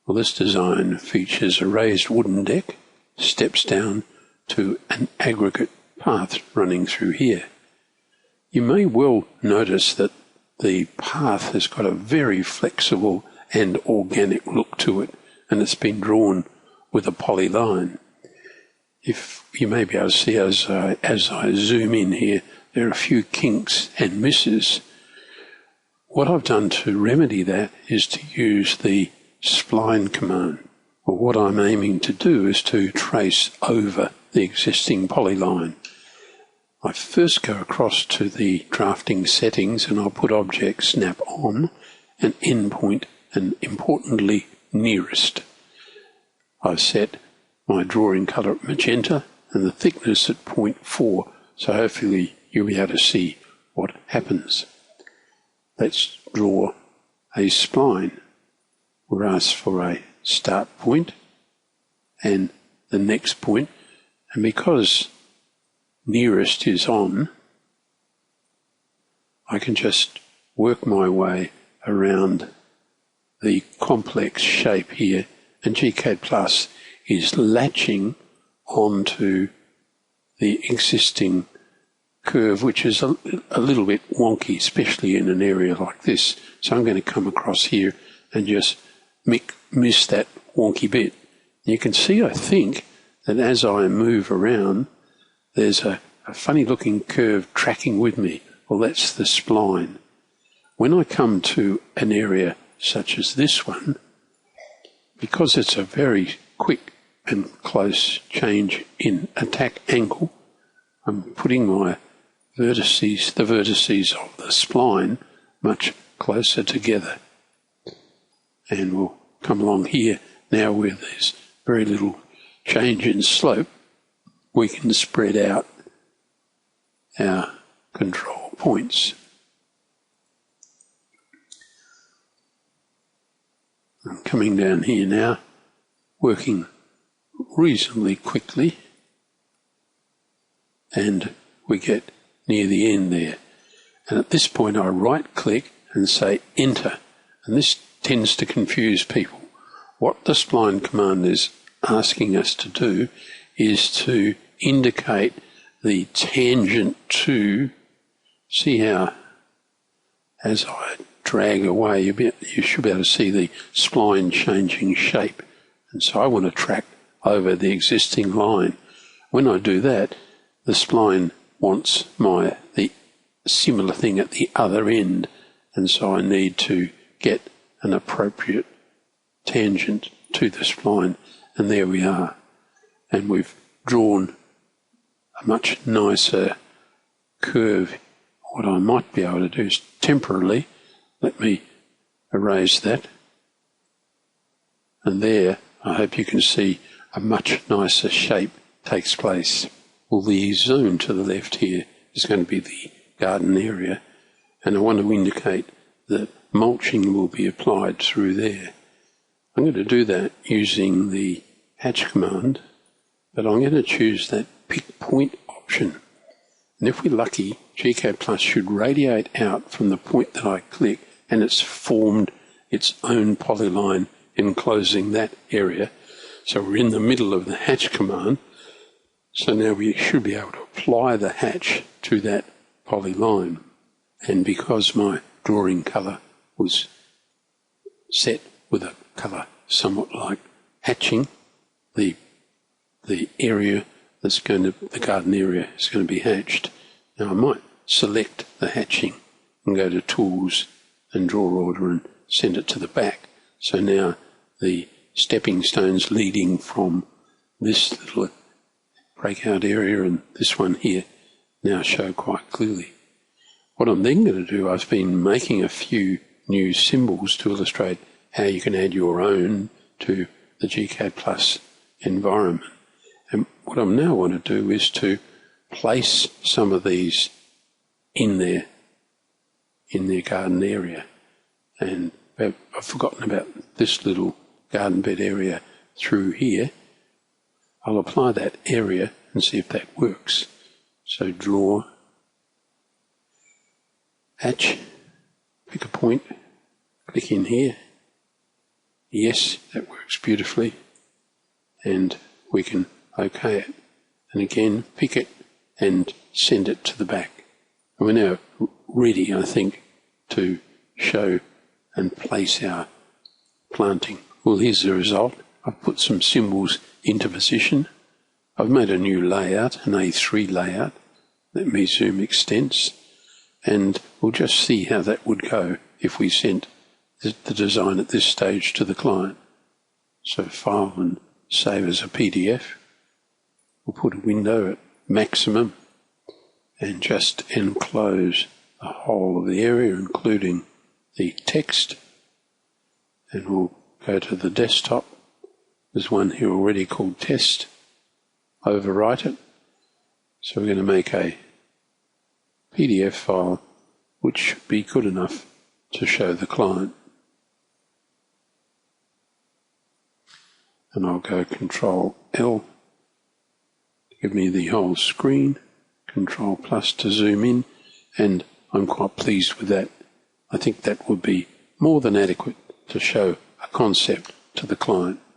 Well, this design features a raised wooden deck, steps down to an aggregate path running through here. You may well notice that the path has got a very flexible and organic look to it, and it's been drawn with a polyline. If you may be able to see as I zoom in here, there are a few kinks and misses. What I've done to remedy that is to use the spline command. Well, what I'm aiming to do is to trace over the existing polyline. I first go across to the drafting settings and I'll put object snap on and endpoint and importantly nearest. I've set my drawing colour at magenta and the thickness at 0.4, so hopefully you'll be able to see what happens. Let's draw a spline. We're asked for a start point and the next point, and because nearest is on, I can just work my way around the complex shape here, and gCADPlus is latching onto the existing curve, which is a little bit wonky, especially in an area like this. So I'm going to come across here and just miss that wonky bit. You can see, I think, that as I move around, there's a funny looking curve tracking with me. Well, that's the spline. When I come to an area such as this one, because it's a very quick and close change in attack angle, I'm putting my the vertices of the spline much closer together. And we'll come along here now where there's very little change in slope. We can spread out our control points. I'm coming down here now, working reasonably quickly, and we get near the end there. And at this point I right click and say enter, and this tends to confuse people. What the spline command is asking us to do is to indicate the tangent to, see how as I drag away you should be able to see the spline changing shape, and so I want to track over the existing line. When I do that, the spline wants the similar thing at the other end, and so I need to get an appropriate tangent to the spline, and there we are. And we've drawn a much nicer curve. What I might be able to do is temporarily, let me erase that, and there I hope you can see a much nicer shape takes place. Well, the zone to the left here is going to be the garden area, and I want to indicate that mulching will be applied through there. I'm going to do that using the hatch command, but I'm going to choose that pick point option. And if we're lucky, gCADPlus should radiate out from the point that I click, and it's formed its own polyline enclosing that area. So we're in the middle of the hatch command. So now we should be able to apply the hatch to that polyline. And because my drawing colour was set with a colour somewhat like hatching, the area that's the garden area is going to be hatched. Now I might select the hatching and go to Tools and Draw Order and send it to the back. So now the stepping stones leading from this little breakout area and this one here now show quite clearly. What I'm then going to do, I've been making a few new symbols to illustrate how you can add your own to the gCADPlus environment. And what I now want to do is to place some of these in their garden area. And I've forgotten about this little garden bed area through here. I'll apply that area and see if that works. So draw, hatch, pick a point, click in here, Yes, that works beautifully. And we can OK it. And again, pick it and send it to the back. And we're now ready, I think, to show and place our planting. Well, here's the result. I've put some symbols into position. I've made a new layout, an A3 layout. Let me zoom extents. And we'll just see how that would go if we sent the design at this stage to the client. So file and save as a PDF. We'll put a window at maximum and just enclose the whole of the area, including the text. And we'll go to the desktop. There's one here already called test. Overwrite it. So we're going to make a PDF file which should be good enough to show the client. And I'll go Control L to give me the whole screen, Control Plus to zoom in, and I'm quite pleased with that. I think that would be more than adequate to show a concept to the client.